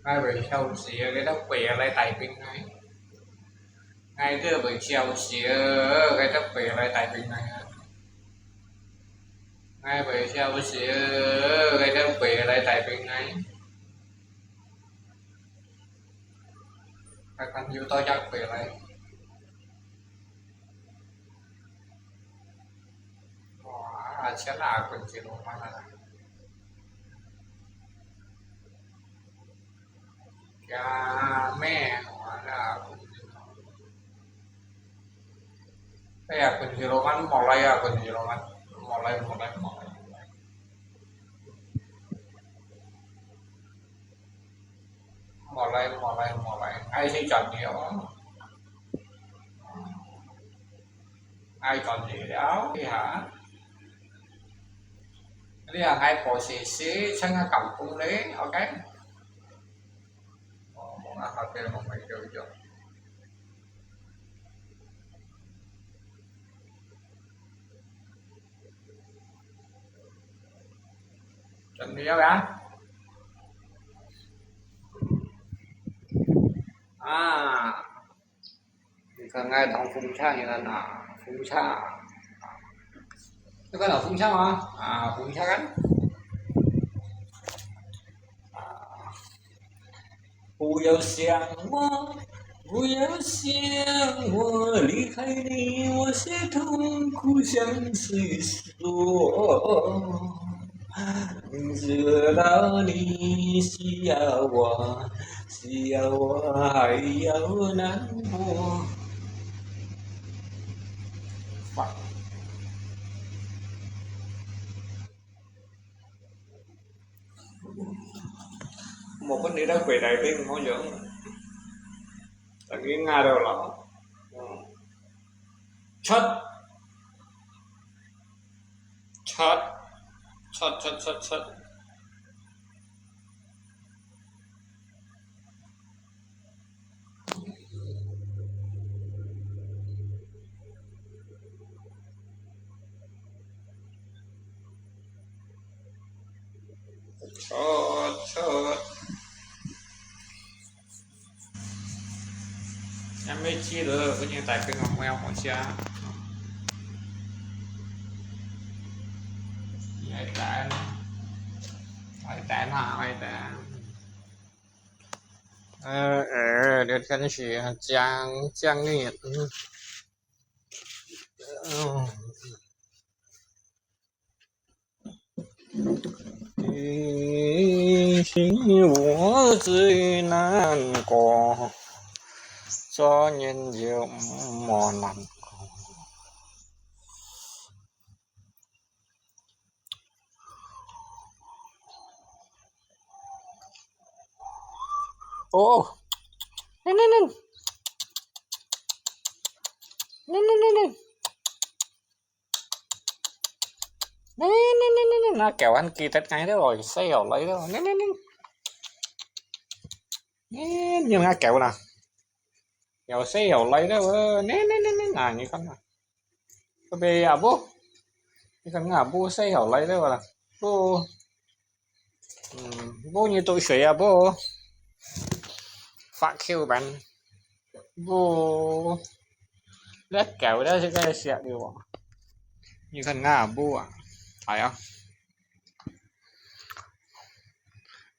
Ngay buổi chiều xía cái tóc quỷ lại tại bình này. Ngay từ buổi chiều xía cái tóc quỷ lại tại bình này. Ngay buổi chiều xía cái tóc quỷ lại tại bình này. Các con yêu tôi chắc quỷ lại. Wah, siapa aku di rumah mana? Ya, men, mana aku. Aku di rumah mulai aku di rumah mulai. Mulai. Ai sẽ chọn nhiều, ai chọn gì đó thì hả? Đây là hai bộ sĩ sang cầm cung đấy, ok? Một là học viên một mình chơi được. Chuẩn bị đã. À, thì cần ngay đóng phun xa như là phun xa. Cái con là phun xa mà, phun xa gắn. 不要想我，不要想我，离开你，我sẽ痛苦向谁说？直到你需要我，还要难过。Một vấn đề đã quay đại bên không dưỡng, tại nghĩ Nga đâu là chất chất. Chót em mới chia được có như tại cái ngọc mèo của cha vậy tại nào vậy tại được cái gì trang nghiệt 你是我最难过，昨年就莫难过。哦，lên lên lên lên lên lên lên lên nó kẹo anh kia tết ngay đó rồi xây rồi lấy đó lên nhưng mà kẹo nè kẹo xây rồi lấy đó lên như con nè cái bê à bố như con ngà bố xây rồi lấy đó là bố bố như tôi sửa à bố phát kêu bạn bố lết kẹo đó sẽ cái sẹo điều như con ngà bố à phải không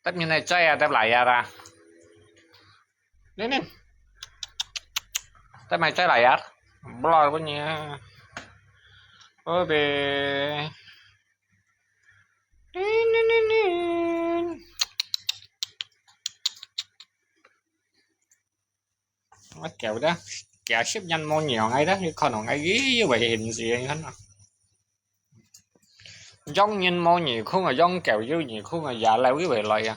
tất nhiên này chơi à tao lại ra lên tao mày chơi lại blog của nhà ôi bề nó kẹo đó kẹo xếp nhanh mua nhiều ngay đó như con nào ngay ghi như vậy hình gì hết à giống nhân mua nhiều không là giống kẹo dư nhiều không là già leo cái về lại à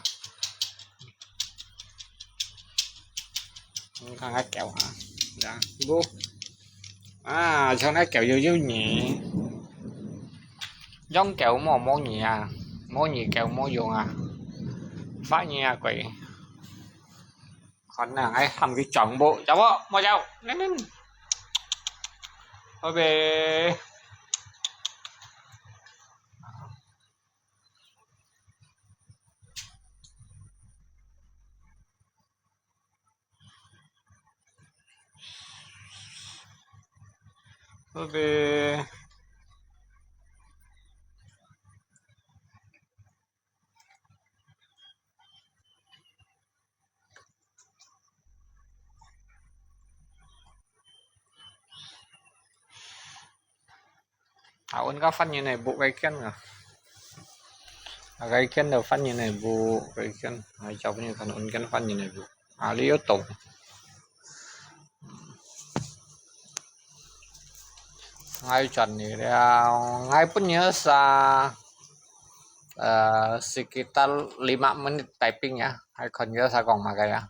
con cái kẹo hả dạ bố cho nó kẹo dư nhẹ giống kẹo mua nhẹ mua nhẹ kẹo mua dùng phát nha quỷ còn là ai làm cái chọn bộ cháu bố mua cháu lên thôi về về áo có phân như này bộ cái chân cái chân đầu phân như này bộ cái chân hai cháu như còn ôn chân phân như này bộ lý yếu tổng ngay chuẩn ni ngay punya sekitar 5 menit typing ya hay còn nhớ sao còn mà cái ya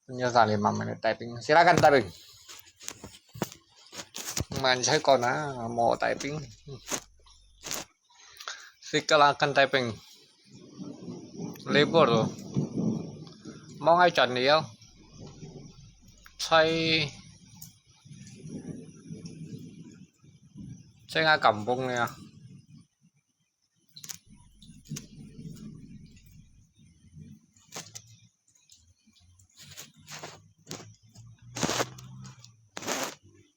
punya 5 menit typing silakan typing man saya còn mau typing silakan typing label rồi mau ngay chuẩn đi không xây ngay cầm bông nè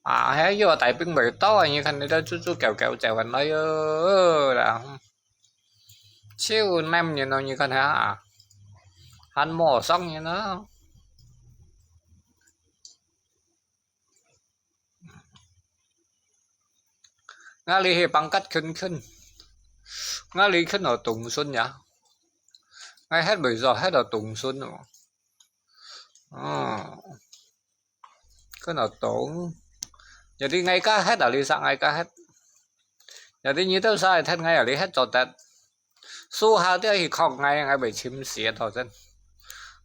hay vô tại bên bể to như khăn đó chú kẹo kẹo chèo gần nói là siêu nem như nó như khăn hả hắn mò xong như nó ngã lý bằng cách khinh ngã lý khinh ở Tùng Xuân nhá ngay hết bây giờ hết ở Tùng Xuân rồi cái nào tốn jadi ngay cả hết ở lý sang ngay cả hết jadi như thế sao hết ngay ở lý hết cho tết su hà thì không ngay bảy chim xía thọ dân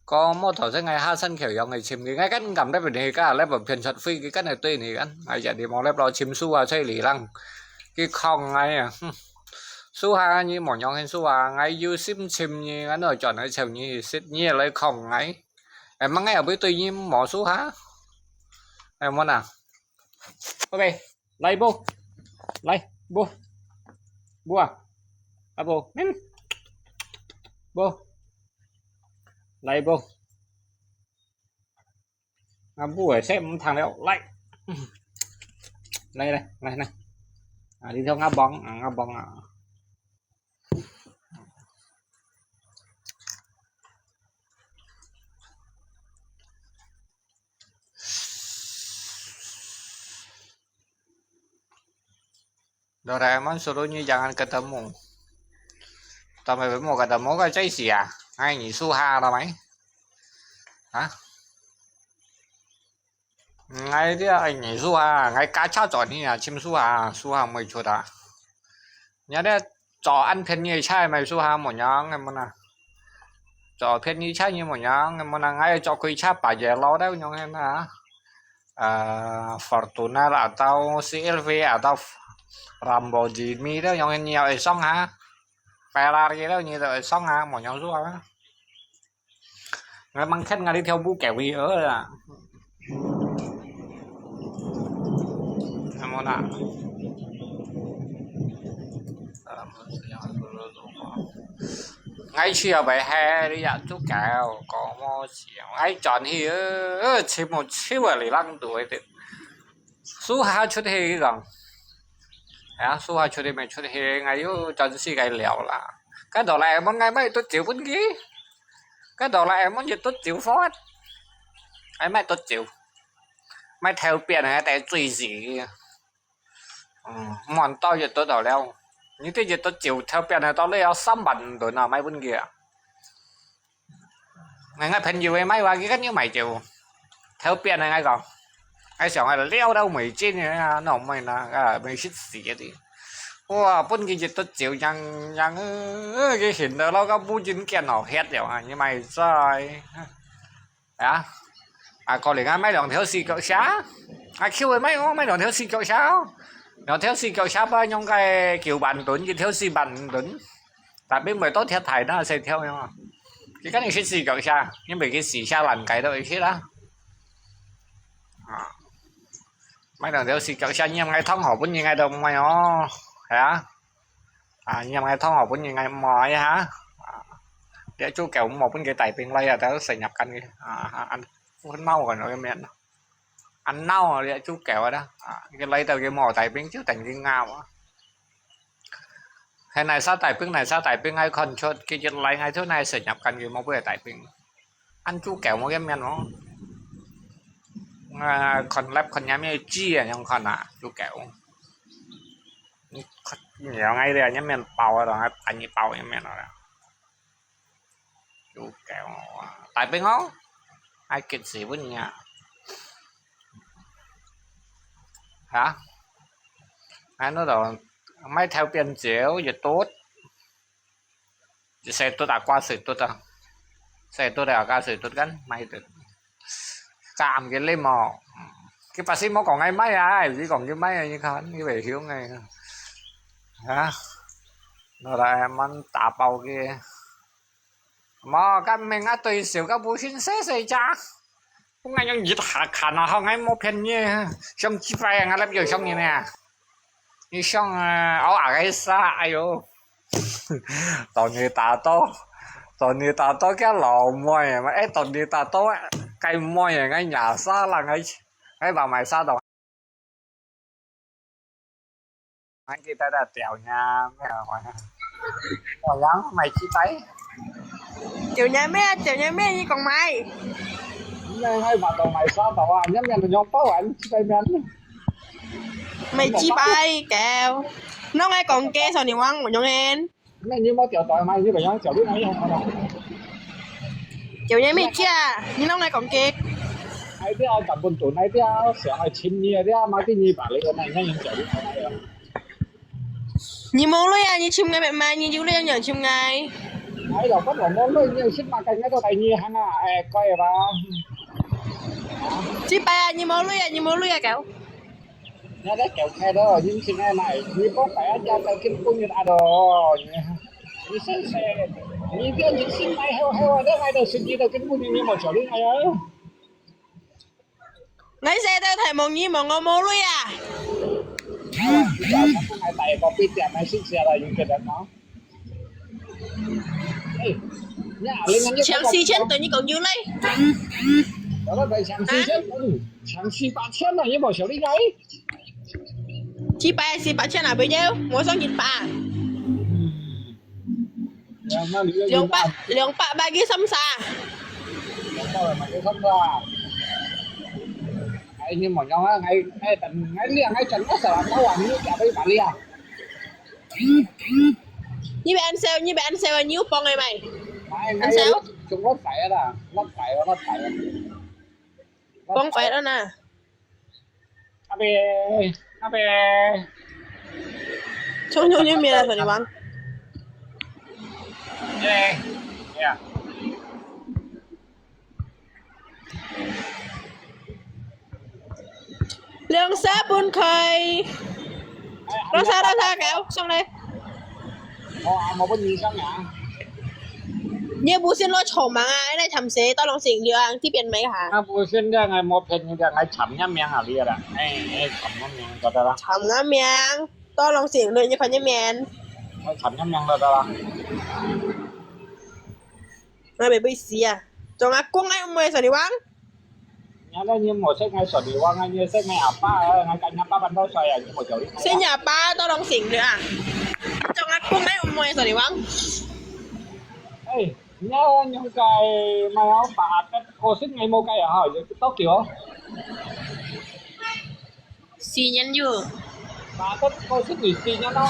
có một thọ dân ngày hai sân kiểu dòng ngày chim ngay cách cầm đấy về cả lép vào phiền chặt phi cái cách này tùy thì ăn ngày giờ đi mong lép lo chim su hà chơi lì lăng cái không ngay su hà như một nhóm hen su hà ngay dư sim chim như anh ở chọn ở chèo như xích như lấy không ngay em mang ngay ở với tùy như mỏ su hà em muốn à ok lấy bô lấy bô bô à bô bô lấy bô bô ở xem thằng nào lấy đây này đi theo ngã bóng Doraemon suruhnya jangan ketemu tao mày mau ketemu cái cháy xì à hay nhỉ Suha đâu mày hả ngay đi anh nhỉ Suha ngay cá cháo chọn đi à chim Suha mày chuột à nhớ đấy chó ăn phiền như chai mày Suha một nhóm em muốn à chó phiền như chai như một nhóm em muốn à ngay chó quỳ cháp bà dẻ lo đấy nhóm em hả Fortuna atau CLV atau Lamborghini đó nhóm em nhiều ấy xong hả Ferrari đó như vậy xong hả một nhóm xuống á ngay băng khách ngay đi theo bu kẹo gì ở là món nào ngay chiều bài hè đi dạo chú kẹo có một chiều ngay chọn thì chỉ một chiều ở lì lăng tuổi thì số hai chút thì gần số hai chút thì mày chút thì ngay yếu chọn xí cái lẹo là cái đó là em ngay mấy tôi chịu vẫn ghế cái đó là em muốn gì tôi chịu phó ấy mấy tôi chịu mấy theo biển này tại tùy gì mòn to gì tôi đổ leo như thế gì tôi chịu theo biển này tôi lấy áo xăm bẩn rồi nào mấy bên kia ngay phần nhiều em mấy qua cái cách như mày chịu theo biển này ngay còn ai想係撩到眉尖嘅嗱唔係啦，未識事嗰啲。哇！本嘅嘢都照人嘅顯得咯，個不斷見到 hết 了啊！你咪再過嚟啱mấy兩條四腳蝦，Q 係mấy兩條四腳蝦，兩條四腳蝦吧，用cái kiểu bản tuấn cái條四bản tuấn，但邊咪多條台đó sẽ theo nhau cái này係四腳蝦，因為cái四蝦難計到一些啦。mấy lần theo xịt chọn xanh nhưng ngay thông hộp như ngay đồng mày ó hả nhưng ngay thông hộp như ngay mỏi hả để chú kẹo một bên cái tài tiền lay là tao sẽ nhập canh anh mau rồi em ăn nâu rồi chú kẹo rồi đó cái lấy từ cái mỏ tại bên trước thành cái ngao á hay này sao tại bên ai còn cho cái chuyện lấy ngay thứ này sẽ nhập cảnh cái mỏ về tại bên ăn chú kẹo một cái men nó còn lép còn nhắm như chi à nhưng còn chú kẹo nhiều ngay đây nhắm men bầu rồi anh như bầu nhắm men rồi chú kẹo tại bên nó ai kết gì với nhà hả anh nói rồi mấy theo tiền chiếu giờ tốt xe tôi đã qua sự tốt à xe tôi đã qua sự tốt gắn may được chạm cái lên mò cái bác sĩ nó còn ngay máy ai chỉ còn cái máy như không như vậy thiếu ngay hả nó là em ăn tạ bầu kia mà các mình á tùy xíu các bố xin xe cha cũng ngay những gì thả khả nó không ngay một片như xong chi phải anh làm gì xong như nè như xong cái xa ai呦toàn người ta to cái lò mồi mà ấy toàn người ta to cây mồi ngay nhà xa là ngay bà mày xa đâu anh kia ta đã trèo nha mấy hồi lắm mày chỉ thấy Chiều nhà mẹ như còn mày ngay bà đầu mày xa đâu nhắm nhầm nhóm báo ảnh chỉ tay men mày chi bay kèo nó ngay còn kê sao nhiều ăn mà nhông em này như mới kiểu tỏi mày như vậy nhá kiểu biết nói không đâu chiều nhà mẹ chia nhưng nó ngay còn kê ai biết cầm bồn tủ này biết sợ ai chín nhiều biết mà cái gì bảo lấy cái này ngay những kiểu biết nói như món luôn như chim ngay mẹ mai như chú lên nhờ chim ngay ai đâu có món luôn nhiều ship mà cái ngay tại như hàng coi bà chi bay như món luôn kẹo nhà đấy kiểu nghe đó nhưng khi nghe này như có phải cho tao kim cung như đã rồi như xe như cái những xin này heo đó ngay đầu xin gì đâu kim cung như một chỗ đi ngay ấy ngay xe tao thầy mong như mong ngon món luôn ngày tại có bị tiệm này xin xe là những cái đó nó chẳng si chân tự nhiên còn dư lấy đó là phải chẳng si chân chẳng si bạn chân là như một chỗ đi ngay chi bay chân nào bây giờ mỗi sống nhìn bà lượng bạc ba kia xăm xa ngay như một nhau ngay tận ngay trần nó sợ nó hoàn như cả với bạn lia như bạn sale nhiêu phong này mày anh sao chúng nó phải là nó phải phong khỏe đó nè abe chung như mẹ là thôi đi bắn yeah lượng xa buôn khơi đó xa kéo xong đây một cái gì xong nhỉ như bố xin lo chồng mà ai đây thầm xế tao lòng xỉn điều hàngที่เป็นไหมคะ bố xin ra ngày một phần như ngày chấm nhá miếng à bia là chấm nhá miếng có đó là ทำน้ำเมียงต้องลองเสียงเลยนี่คนยังเมียน chấm nhá miếng đó là มาไปเสียจงอากุ้งไอ้มวยสวัสดีวัง nhá đó như một sách ngày sổ đi qua ngay như sách ngày apa ngày cạnh apa ban đầu xoay như một chỗ đi เส้นหยาป้าต้องลองเสียงเลยอ่ะจงอากุ้งไอ้มวยสวัสดีวัง nhá những cái mà áo bà cái cô xích ngày một cái à hỏi tóc kiểu สียันอยู่ bà cái cô xích nghỉ gì nhá nó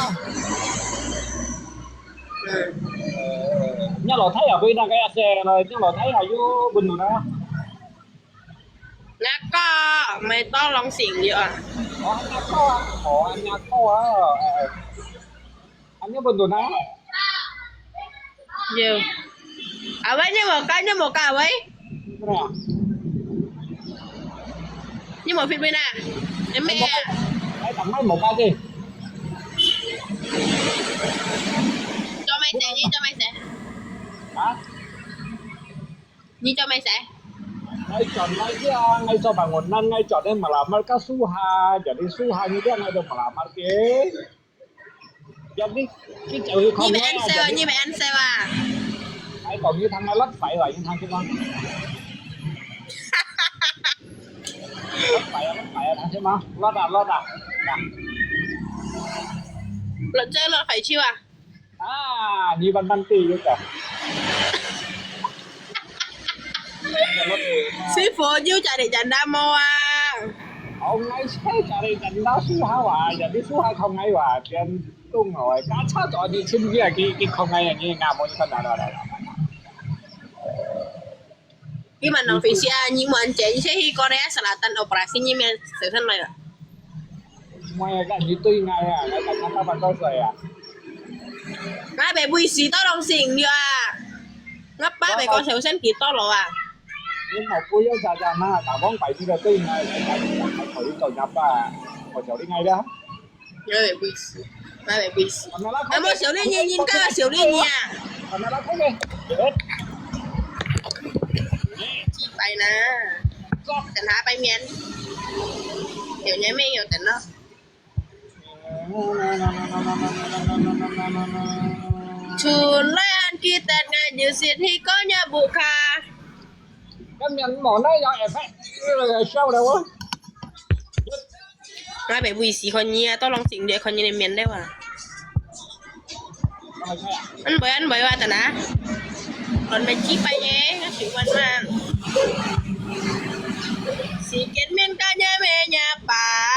nhá lò thấy ở bên là cái xe rồi nhá lò thấy ở vô bình rồi đó แล้วก็ไม่ต้องลองเสียงเยอะ anh nhá cô á anh nhá bình rồi đó เยอะเอาไว้นี่หมดกันนี่หมดกันไว้ nhưng mà phim bên à em mẹ hãy tắm mấy một cái gì cho mày sẽ hả như cho mày sẽ ngay chọn ngay cho bà nguồn năng ngay chọn em mà làm mấy cái su hà giờ đi su hà như thế này được mà làm mấy cái giờ đi cái chợ không như mày ăn sao à hãy còn như thằng này lắc phải rồi những thằng kia con mất phải thế mà lót à Lần chơi là phải chiêu à? như ban tì vậy cả Sư phụ chiêu chạy để chạy đam mô à. ông ấy sẽ cari trận đó số hao à giờ đi số hai không ngay à tiền tung rồi cá cháo cho đi xin kia cái không ngay như ngàm một con nào đó Khi mà nó phải xia nhưng mà anh chạy sẽ khi Korea Selatan operasi như mình sự thân này. ngoài cái như tôi ngay à cái cảnh nó bắt đầu rồi à Ba bé bùi xí to lòng xỉn đi à. Ngắp ba bé con xéo sen kỳ to lò à. nhưng mà cuối giờ giờ mà tao muốn phải đi là tôi ngay cái phải cầu nhập à hồi chiều đi ngay đó Ba bé bùi xí. Ba bé bùi xí. Em muốn xéo đi nhìn cả xéo đi nha. còn nó không đi Chị bay nè. Tình hạ bay miền. Hiểu nhé mấy hiểu tình đó. Chùn lấy ăn kia tẹt ngày như xịt thì có nhà bù kha. cái miếng món này do em phải sao đâu á Ba bé bùi xí con nhia to lòng xỉn để con nhia này miền đấy à. Ăn bởi ba tần á. Còn bé chí bay nhé, nó chịu quan mà. Xí kết miền ca nhà mẹ nhà bà.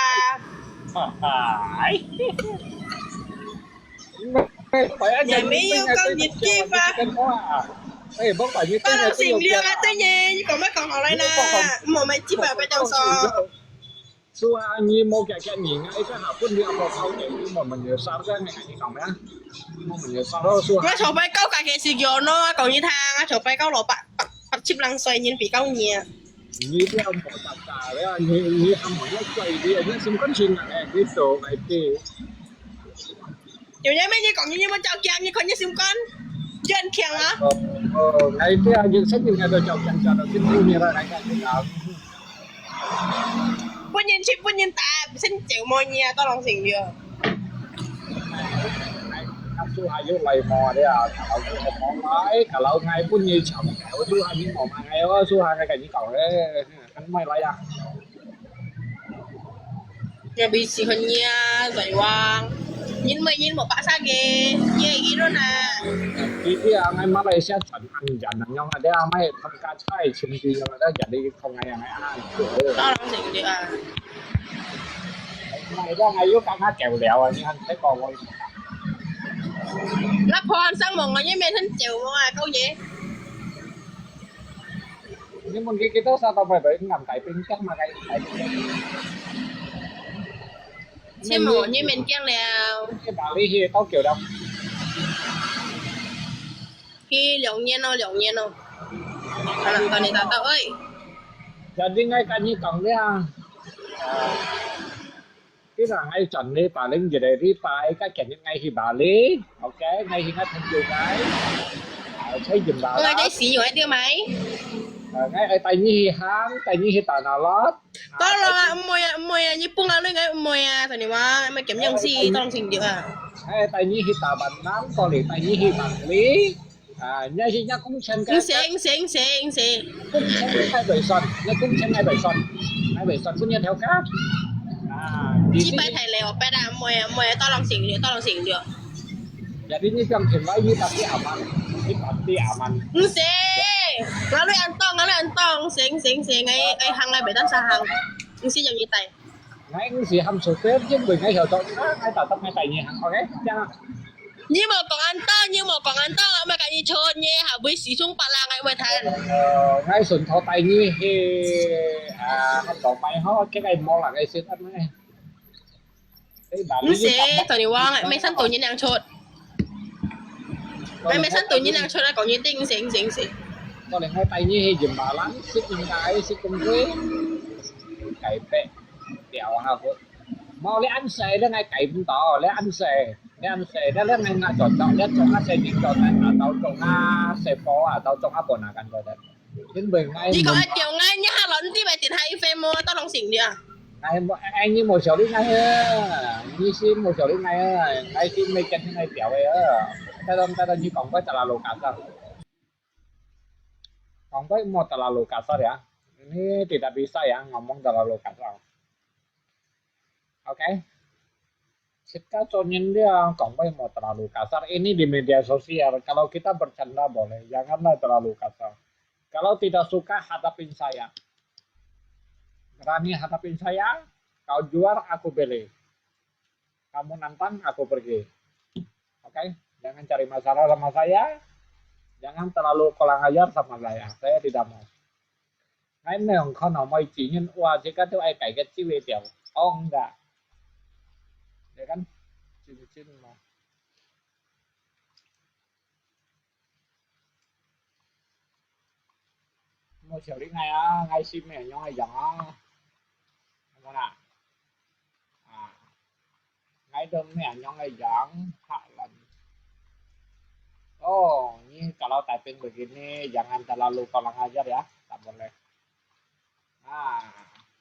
Nhà mấy yêu con dịch chi ba. Con làm xỉn liêu á tới nhé, còn mấy con họ lại nè. Mà mày chí bà phải trong sò. Xua như một cái nhìn ấy cái học quân liệu một câu để mà mình nhớ sao ra này như còn đấy mình nhớ sao đó xua Nó chụp bay câu cả cái sự vô nó còn như thang chụp bay câu lộ bạc bạc chip lăng xoay nhìn bị câu nhẹ như cái ông bỏ tà đấy như ông hỏi nó quay đi nó xin con xin này cái tổ này thì kiểu như mấy như còn như mà chào kèm như con như sim con dân kèm á ngày cái những sách những ngày tôi chọn cho nó cái thu như là này cái nào quân nhân ta xin chịu mồi nhẹ tao lòng xỉn vừa xua hai vô lầy mò đấy à kalau cái món máy kalau ngày pun như chồng kéo xua hai những món ngày đó xua hai cái gì cầu đấy anh may lại à nhà bị xì hình nhẹ rồi quang nhìn một bác sa ghê ghê gì đó nè cái ngày Malaysia chuẩn ăn dần ăn nhau là đấy à mấy thằng cá chay chim gì mà đó dần đi không ngày ăn tao lòng xỉn được à ngày đó ngày vô cá kèo đèo à nhưng anh thấy còn rồi lắp hoa sang một ngày với mẹ thân chịu mà câu gì nhưng mà cái đó sao tao phải phải nằm tại bên chắc mà cái xem một như mình kiêng nào cái bà lý hi tao kiểu đâu khi lượng nhiên đâu tao này tao ơi giờ đi ngay cái như còn đấy à cái là ngay chuẩn đi bà linh gì để đi phải cái kẻ những ngay thì bà lý ok ngay thì ngay thành nhiều cái thấy dùm bà ơi đấy xí rồi tiêu máy ngay ở tay như hám tay như tà nào lót tao là mồi như pung ăn cái mồi thằng này mà mày kiểm nhận gì tao làm gì được à ngay tay như tà bản nám còn để tay như bản lý nhà thì nhà cũng xem cái xén cũng xem ngay bảy son nhà cũng xem ngay bảy son cũng như theo cát chỉ bay thầy lèo bay đà mồi tao làm gì được jadi ini yang terbaik tapi aman ini pasti aman xé ngã lưỡi ăn tong xén ngay hàng này bảy tấn sa hàng xí dòng như tay ngay gì hâm số tết chứ mình ngay hiểu chọn ngay tao tập ngay tại nhà hàng ok chăng nhưng mà còn ăn tong mà cái gì trơn nhé hả với xí xuống bạc là ngay mới thành ngay sườn thọ tay như không còn mày hết cái này món là ngay xuyên ăn này xé tao đi qua mày săn tụi như nàng trộn mày săn tụi như nàng trộn là còn như tinh xén có lẽ ngay tay như dùm bà lắm xích những cái xích công thuế cày bẹ kẹo hả phụ mau lấy ăn xề đó ngay cày cũng tỏ lấy ăn xề đó lấy ngay ngã chọn lấy chọn ngã xề nhưng chọn này tao chọn ngã xề phó tao chọn ngã bồnกันrồi đấy đến bình ngay chỉ có kiểu ngay nhá lần tí bài tiền hay phê mua tao lòng xỉn đi à anh như một số đi ngay như xin một số đi ngay ngay xin mấy chân ngay kẹo ấy ta như còn có tà là lô cả sao còn có một tà là lô cả sao đấy Ini tidak bisa ya ngomong terlalu kasar. Oke? Kita conyin dia, kamu mau terlalu kasar. Ini di media sosial. Kalau kita bercanda boleh, janganlah terlalu kasar. Kalau tidak suka, hadapin saya. Berani hadapin saya, kau juar, aku beli. Kamu nantang, aku pergi. Oke? Jangan cari masalah sama saya. Jangan terlalu kurang ajar sama saya. Saya tidak mau. Cái này không nào mấy chỉ nhân qua chỉ có tôi ai cải cái chi về tiểu ông đã để kan chin mà mua chiều đi ngay á ngay sim này nhau ngay chẳng á không nào à ngay đơn mẹ nhau ngay chẳng hạ lần oh ini kalau typing begini jangan terlalu kurang ajar ya tak boleh nah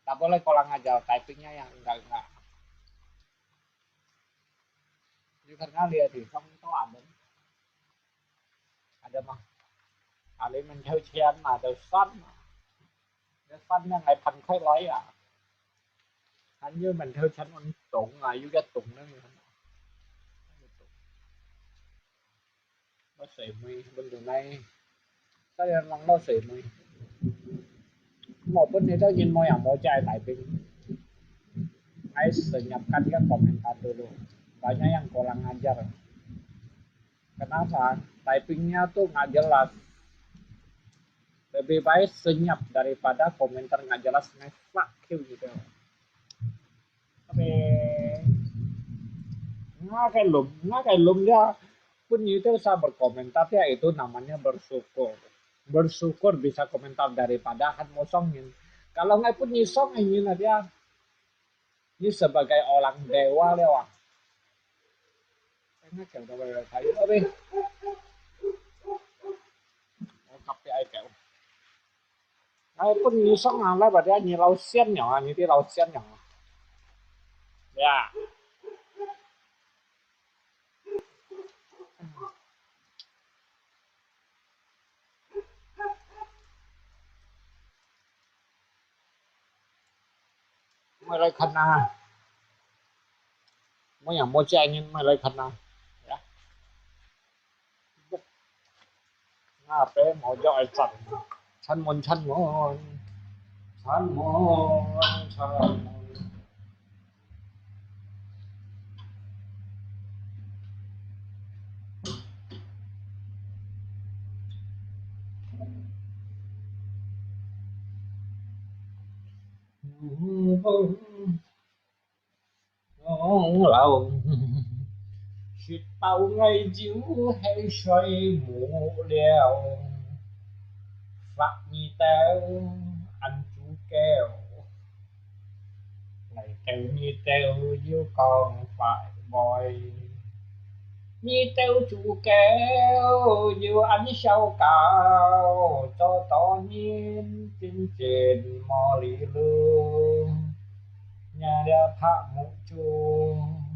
tak boleh kurang ajar typingnya yang enggak karena lihat thì không có ada mah Ali mình theo chen mà từ xanh cái xanh là ngày thành khai lấy à hình như mình theo chen anh tụng ngày vô cái tụng nó như thế nào bác sĩ mi bên đường này sao lại lòng bác sĩ mi một bên itu nhìn mau yang mau cai typing saya senyapkan kan komentar dulu banyak yang kurang ajar kenapa typingnya tuh nggak jelas lebih baik senyap daripada komentar nggak jelas fuck you gitu tapi nggak kayak lum dia pun itu saya berkomentar ya itu namanya bersyukur bisa komentar daripada han ngosongin kalau nggak pun nyisong ini dia ini sebagai orang dewa lewat enak kiểu đâu rồi thấy đi cặp ai kiểu ai pun nyisong lah berarti nyi lau xian nhỏ nyi ti lau xian nhỏ ya mulai kena mau yang mau cengin mulai kena ya ngape mau jauh chân chân môn chân môn chân môn chân môn lâu Chuyện bao ngày chiếu hay xoay mũ leo Phát như tao anh chú keo Này kêu như tao yêu còn phải bòi Như tao chú kéo yêu anh sao cao Cho to nhiên trên mò lì lương Nhà đã phá một chuông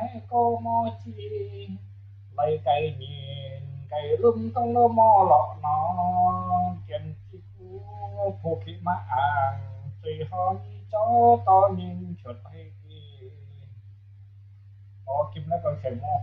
Hãy cô mò chi lấy cây nhìn cây lum trong nó mò lọ nó chân chi cú phụ khí mà tùy hỏi cho to nhìn chuột hay có kim lấy con chảy mò